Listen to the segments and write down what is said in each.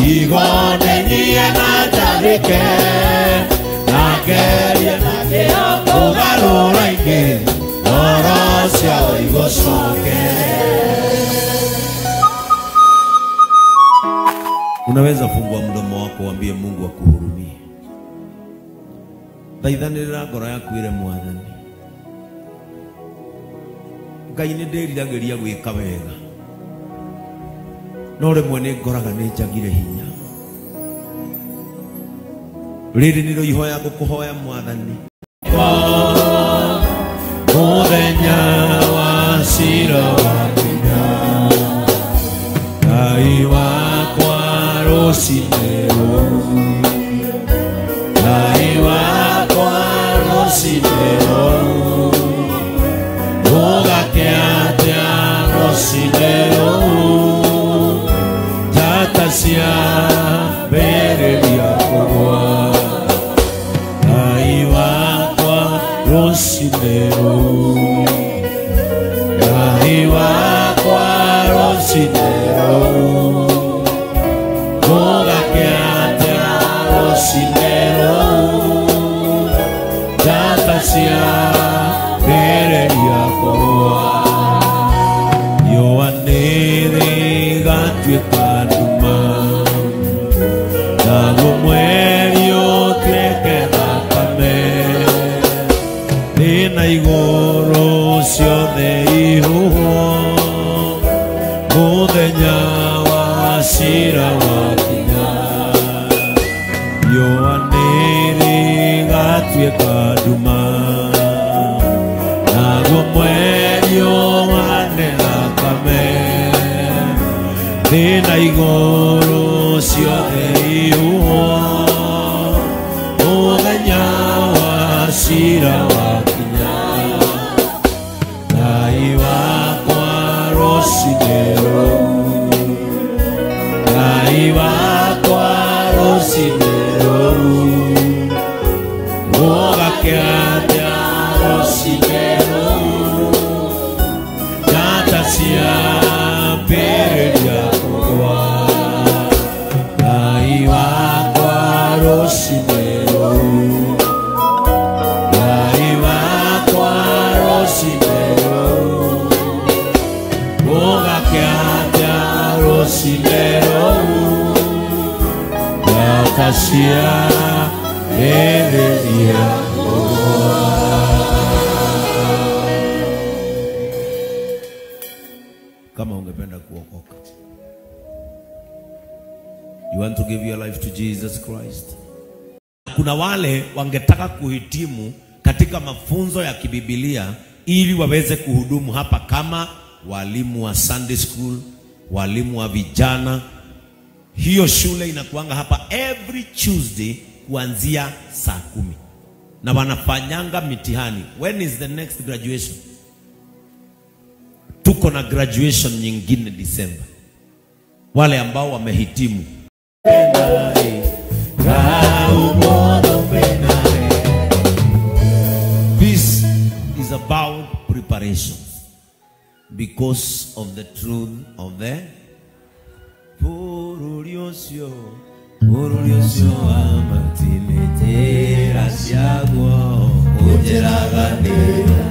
igone niye na tarike na gerie na geongo ugarura ingi orosia igosoke. Unaweza fungua mdomo wako uambie Mungu akuhurumie. Thaithanirira ngoro yaku ire Mwathani. Ngai nĩ ndĩriragĩria gwĩka wega, no rĩmwe nĩ ngoraga nĩ njagire hinya. Rĩrĩ nĩrĩo ihoya ngũkũhoya Mwathani. Mũthenya wa cira wakinya, Ngai wakwa rũcinĩ rũu, Ngai wakwa rũcinĩ rũu, ũgakĩatĩa rũcinĩ rũu, njata ciambĩrĩria kũgũa. Ngai wakwa rũcinĩ rũu, Ngai wakwa rũcinĩ rũu, ũgakĩatĩa rũcinĩ rũu, njata ciambĩrĩria kũgũa. Riũa nĩrĩgatuĩka nduma, naguo mweri ũtuĩke thakame, thĩ na igũrũ ciothe ihũhwo. Mũthenya wa cira wakinya, riũa nĩrĩgatuĩka nduma, naguo mweri ũhane thakame, thĩ na igũrũ ciothe ihũhwo. Mũthenya wa cira wakinya, Ngai wakwa rũcinĩ rũu, Ngai wakwa rũcinĩ rũu, ũgakĩatĩa rũcinĩ rũu, njata ciambĩrĩria kũgũa. Ngai wakwa rũcinĩ rũu, Ngai wakwa rũcinĩ rũu, ũgakĩatĩa rũcinĩ rũu, njata ciambĩrĩria kũgũa. Kama ungependa kuokoka, you want to give your life to Jesus Christ. Kuna wale wangetaka kuhitimu katika mafunzo ya kibibilia ili waweze kuhudumu hapa kama walimu wa Sunday school, walimu wa vijana. Hiyo shule inakuanga hapa every Tuesday kuanzia saa 10. Na wanafanyanga mitihani. When is the next graduation? Tuko na graduation nyingine December. Wale ambao wamehitimu. This is about preparation because of the truth of the Pururiosio amatinetera siagwo ujeraganira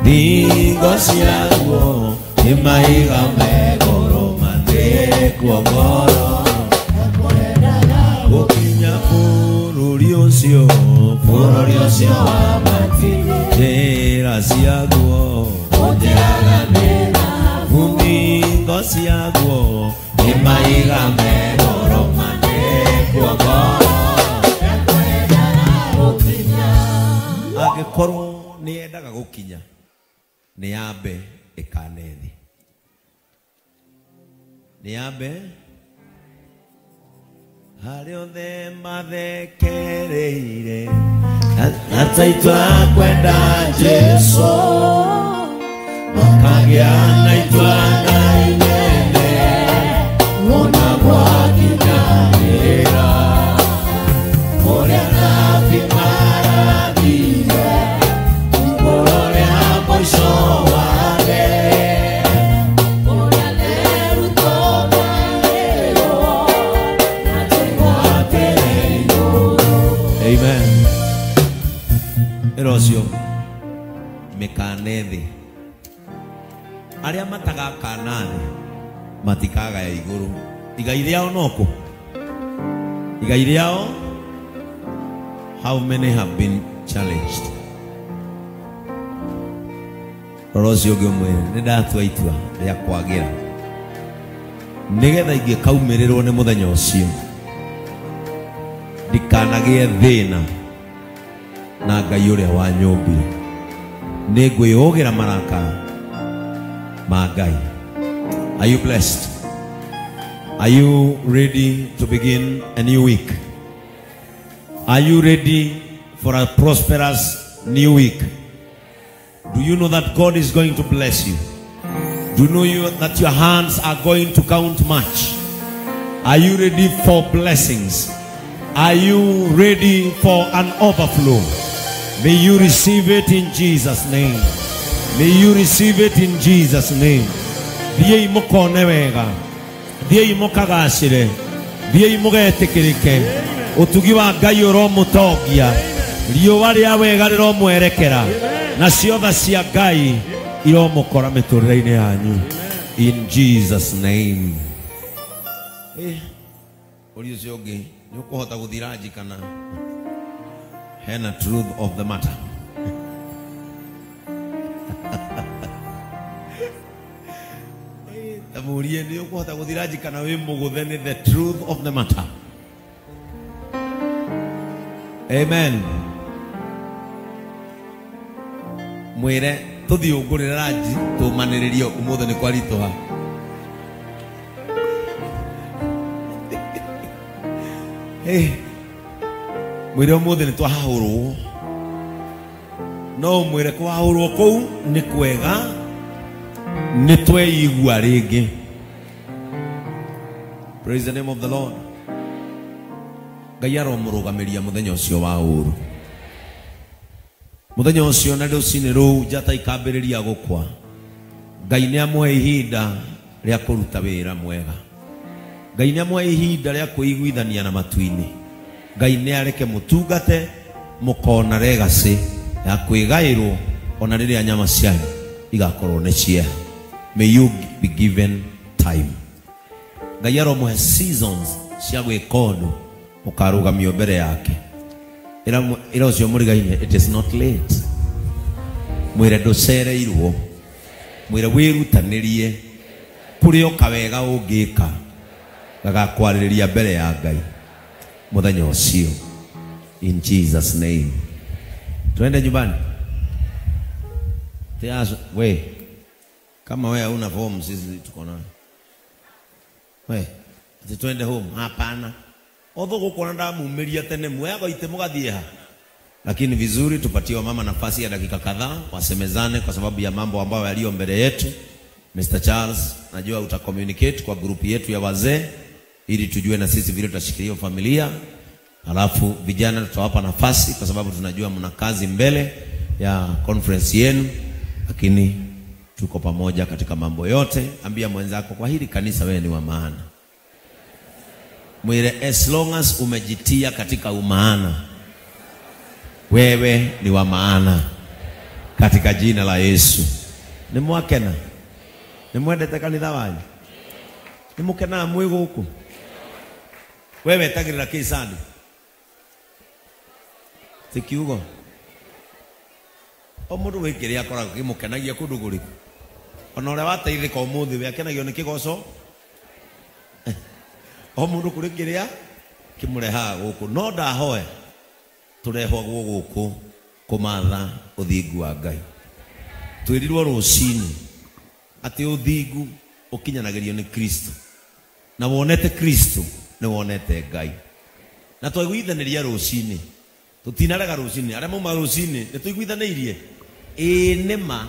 dingo siagwo imaiga megoro mate kuogoro ukinya pururiosio amatinetera siagwo ujeraganira dingo siagwo imaiga megoro mate kuogoro agikorwo ni endaga gukinya ni yambe ikanethi ni yambe hari othe mathekereire ataitwa kwenda Jesu makagia naitwa nainene ona mwakinyanira oria nafimarabire oria moico wake oria lerutomaero mĩkanethi arĩa matagaka nathi matikaga ya igũrũ igai rĩao noko igai rĩao. How many have been challenged? Rorocio ngĩmwĩra nĩ ndatua itua rĩa kwagĩra nĩgetha ingĩkaumĩrĩrwo nĩ mũthenya ũcio ndikanagĩe thĩna na Ngai ũrĩa wanyũmbire. Nĩ ngwĩyũgĩra marakara ma Ngai. Are you blessed? Are you ready to begin a new week? Are you ready for a prosperous new week? Do you know that God is going to bless you? Do you know that your hands are going to count much? Are you ready for blessings? Are you ready for an overflow? May you receive it in Jesus' name. May you receive it in Jesus' name. Thiei mukone wega, thiei mukagacire, thiei mugetikirike. Utugi wa Ngai uromutongia, riũa rĩa wega rĩromwerekera, na ciothe cia Ngai iromukora mĩtũrĩre-inĩ yanyu. In Jesus' name. Uri ucio ũngĩ nĩ ũkũhota gũthiraji kana hena truth of the matter. Tamurie nĩ ũkũhota gũthiraji kana wĩ mũgũthe nĩ the truth of the matter. Amen. Mwire tuthi ũngũrĩra raji tũmanĩrĩrio ũmũthĩ nĩ kwaritũha. Mwire ũmũthĩ nĩ twahahũrwo. No mwire kwahũrwo kũu nĩ kwega, nĩ tweigua rĩngĩ. Praise the name of the Lord. Ngai aromũrũgamĩria mũthenya ũcio wa ũru. Mũthenya ũcio na rũcinĩ rũu njata ikambĩrĩria gũkwa. Ngai nĩ amũhe ihinda rĩa kũruta wĩra mwega. Ngai nĩ amũhe ihinda rĩa kwĩiguithania na matu-inĩ. Ngai nĩ areke mũtungate mũkona legacy ya kwĩgaĩrwo ona rĩrĩa nyama cianyu igakorwo nĩ cieha. May you be given time. Ngai aromũhe seasons cia gwĩka ũndũ ũkarũgamio mbere yake. Ira ucio mũrigaine, it is not late. Mwire ndũcereirwo, mwire wĩrutanĩrie kũrĩ o kawega ũngĩka gagakwarĩrĩria mbere ya Ngai mũthenya ũcio. In Jesus' name. Tuende nyumbani. Tiazo, we kama wewe una form sisi tuko nayo. We ati tuende home? Hapana. Odho gukona ndamumiria tene mwego ite mugathieha. Lakini vizuri tupatie mama nafasi ya dakika kadhaa wasemezane kwa sababu ya mambo ambayo yaliyo mbele yetu. Mr. Charles, najua utacommunicate kwa grupu yetu ya wazee ili tujue na sisi vile tutashikilia familia. Alafu vijana tutawapa nafasi kwa sababu tunajua mna kazi mbele ya conference yenu, lakini tuko pamoja katika mambo yote. Ambia mwenzako kwa hili kanisa wewe ni wa maana. Mwire as long as umejitia katika umaana, wewe ni wa maana katika jina la Yesu. Ni mwakena, ni mwendete kanitha wanyu, ni mukena mwigo huku. Wewe tagirira kisani tikiugo o mundu wikiria akoragwo kimukenagia kundu guriku. Ona ũrĩa wateithĩka ũmũthĩ we akenagio nĩ kĩgoco. O mundu kuri kiria kimureha guku. No ndahoya turehwo guku kumatha uthingu wa Ngai. Twirirwo rucini ati uthingu ukinyanagĩrio nĩ Kristo, na wonete Kristo nĩ wonete Ngai. Na twaiguithaniria rucini, tutinarega rucini. Arĩa mauma rucini nĩ tuiguithanĩirie. Nĩma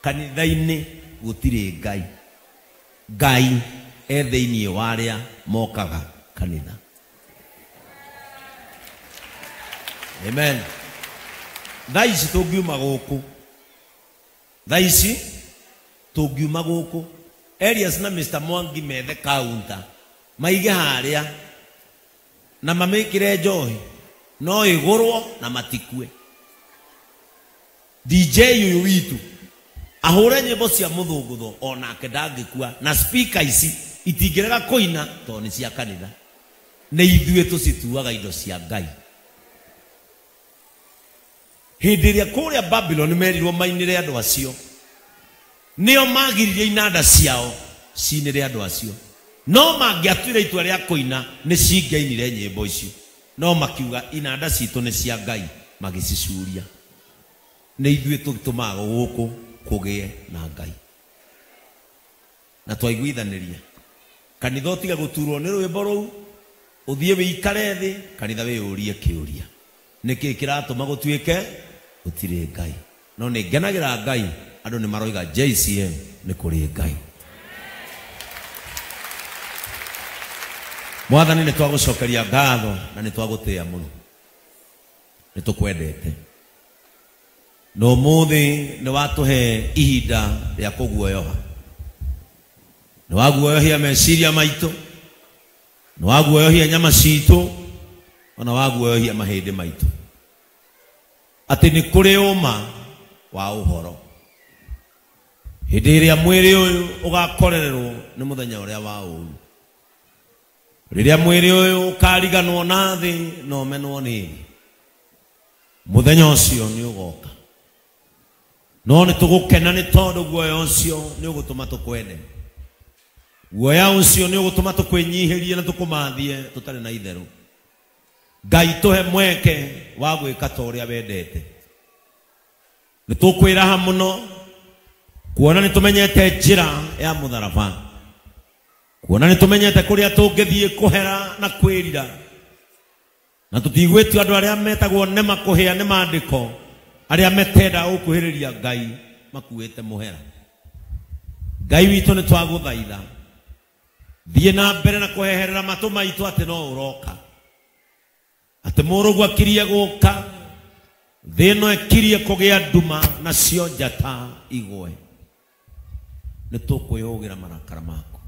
kanitha-inĩ gũtirĩ Ngai. Ngai thĩinĩ wa arĩa mokaga kanitha. Amen. Thaici tũngiuma gũkũ, thaici tũngiuma gũkũ, Elias na Mr. Mwangi methe counter maige harĩa na mamĩkĩre njohi, no ĩgũrwo na matikue. DJ uyu witu ahore nyimbo cia muthungutho onake ndangikua na speaker ici itingirega koina to ni cia kanitha ne ithuĩ tũcituaga indo cia Ngai. Hĩndĩ ĩrĩa kũrĩa Babylon merirwo mainire andũ acio nĩo magiririe inanda ciao cinire andũ acio, no mangĩatuire itua rĩa kũina nĩ cingainire nyĩmbo icio, no makiuga inanda citũ nĩ cia Ngai magĩcicuria. Nĩ ithuĩ tũtũmaga gũkũ kũgĩe na Ngai na twaiguithanĩria. Kanitha ũtiga gũturwo nĩ rwĩmbo rũu, ũthiĩ wĩikare thĩ, kanitha wĩyũrie kĩũria, nĩkĩ kĩratũma gũtuĩke gũtirĩ Ngai? No nĩ ngenagĩra Ngai andũ nĩ maroiga JCM nĩ kũrĩ Ngai. Mwathani nĩ twagũcokeria ngatho na nĩ twagũtĩĩa mũno, nĩ tũkwendete. No ũmũthĩ nĩ watũhe ihinda rĩa kũguoyoha, nĩ waguoyohia meciria maitũ, nĩ waguoyohia nyama citũ, ona waguoyohia mahĩndĩ maitũ, atĩ nĩ kũrĩ ũma wa ũhoro. Hĩndĩ ĩrĩa mwĩrĩ ũyũ ũgakorererwo nĩ mũthenya ũrĩa wa ũru, rĩrĩa mwĩrĩ ũyũ ũkariganwo na thĩ na ũmenwo nĩ thĩ, mũthenya ũcio nĩ ũgoka. No nĩ tũgũkena nĩ tondũ guoya ũcio nĩ ũgũtũma tũkwende, guoya ũcio nĩ ũgũtũma tũkwĩnyihĩrie na tũkũmathie tũtarĩ na itherũ. Ngai tũhe mweke wa gwĩka ta ũrĩa wendete. Nĩ tũkwĩraha mũno kuona nĩ tũmenyete njĩra ya mũtharaba, kuona nĩ tũmenyete kũrĩa tũngĩthiĩ kũhera na kwĩrira, na tũtigwĩtio andũ arĩa metagwo nema kũhĩa nĩ maandĩko, arĩa metenda gũkuhĩrĩria Ngai makuĩte mũhera. Ngai witũ nĩ twagũthaitha, thiĩ na mbere na kũheherera matũ maitũ atĩ no ũroka, atĩ mũrũguo akirie gũka, thĩ ĩno ĩkirie kũgĩa nduma nacio njata igwe. Nĩ tũkwĩhũgĩra marakara maku,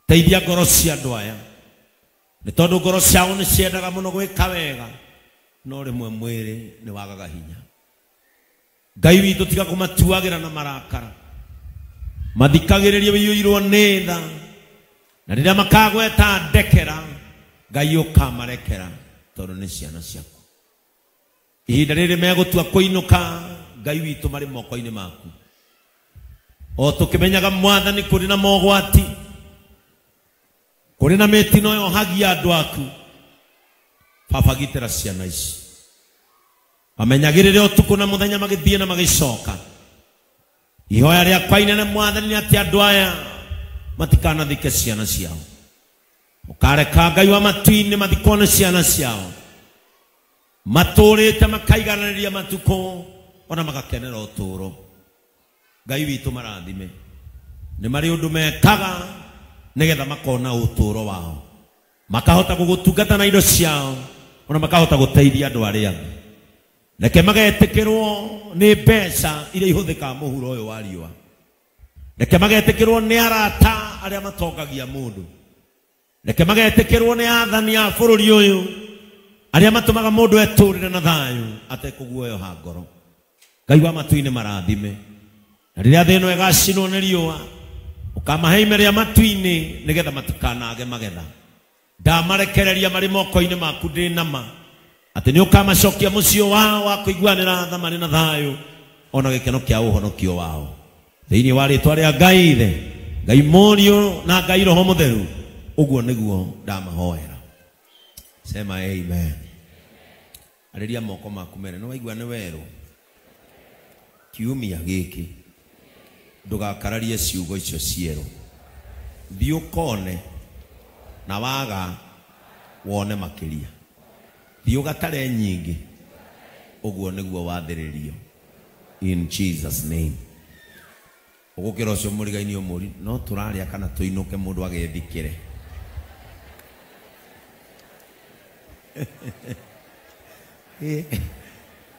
teithia ngoro cia andũ aya, nĩ tondũ ngoro ciao nĩ ciendaga mũno gwĩka wega, no rĩmwe mwĩrĩ nĩ wagaga hinya. Ngai witũ tiga kũmatuagĩra na marakara, mathikagĩrĩrie wĩiyũirwo nĩ tha, na rĩrĩa makagweta ndekera, Ngai ũkamarekera tondũ nĩ ciana ciaku. Ihinda rĩrĩ megũtua kũinũka, Ngai witũ marĩ moko-inĩ maku, o tũkĩmenyaga Mwathani kũrĩ na mogwati, kũrĩ na mĩtino yohagia andũ aku. Baba gitĩra ciana ici, bamenyagĩrĩre ũtukũ na mũthenya magĩthiĩ na magĩcoka. Ihoya rĩakwa inene Mwathani nĩ atĩ andũ aya matikanathike ciana ciao, ũkareka Ngai wa matu-inĩ mathikwo nĩ ciana ciao, matũrĩte makaigananĩria matukũ ona magakenera ũtũũro. Ngai witũ marathime, nĩ marĩ ũndũ mekaga nĩgetha makona ũtũũro wao, makahota gũgũtungata na indo ciao, ona makahota gũteithia andũ arĩa angĩ. Reke magetĩkĩrwo nĩ mbeca iria ihũthĩkaga mũhuro ũyũ wa riũa, reke magetĩkĩrwo nĩ arata arĩa matongagia mũndũ, reke magetĩkĩrwo nĩ athani a bũrũri ũyũ arĩa matũmaga mũndũ etũrĩre na thayũ atekũguoyoha ngoro. Ngai wa matu-inĩ marathime, na rĩrĩa thĩ ĩno ĩgacinwo nĩ riũa, ũkamahe ime rĩa matu-inĩ nĩgetha matikanage magetha. Ndamarekereria marĩ moko-inĩ maku ndĩ nama, atĩ nĩ ũkamacokia mũciĩ wao wa kũiguanĩra tha marĩ na thayũ, ona gĩkeno kĩa ũhonokio wao, thĩinĩ wa rĩĩtwa rĩa Ngai Ithe, Ngai Mũriũ na Ngai Roho Mũtheru. Ũguo nĩguo ndamahoera. Sema amen. Arĩria moko maku mere, nĩ waigua nĩ werũ kiumia gĩkĩ, ndũgakararie ciugo icio cierũ, thiĩ ũkone, na waga wone makĩria, thiĩ ũgatare nyingĩ. Ũguo nĩguo wathĩrĩrio, in Jesus name. Ũgũkĩra ũcio mũriga-inĩ ũmũri, no tũrarĩa kana tũinũke mũndũ agethikĩre.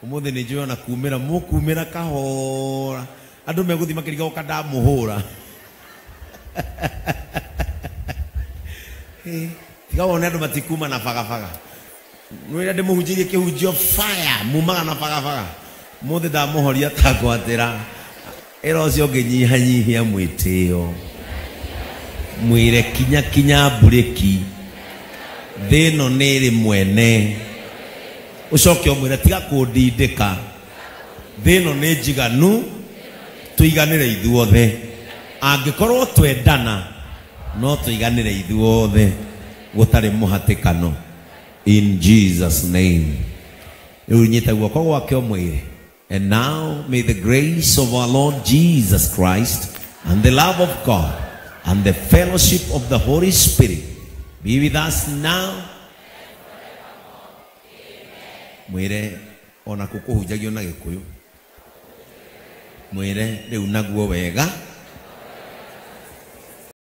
Ũmũthĩ nĩ njũĩ ona kumĩra mũkumĩra kahora, andũ megũthiĩ makĩriga gũka ndamũhũra. Tiga wone andũ matikuma na bagabaga, nwĩra ndĩmũhunjĩirie kĩhunjio fire, mumaga na bagabaga. mothe da mohoria takwatira ero cio nginyihanyihia mwitio mwire kinya kinya bureki thino niri mwene ucoke omwire tiga kundindika thino ni njiganu tuiganire ithuothe angikorwo twendana no tuiganire ithuothe gutari muhatikano in Jesus name. Unyita guoko gwake omwire. And now may the grace of our Lord Jesus Christ and the love of God and the fellowship of the Holy Spirit be with us now. Mwire ona kukuhunjagio na gikuyu mwire riu naguo wega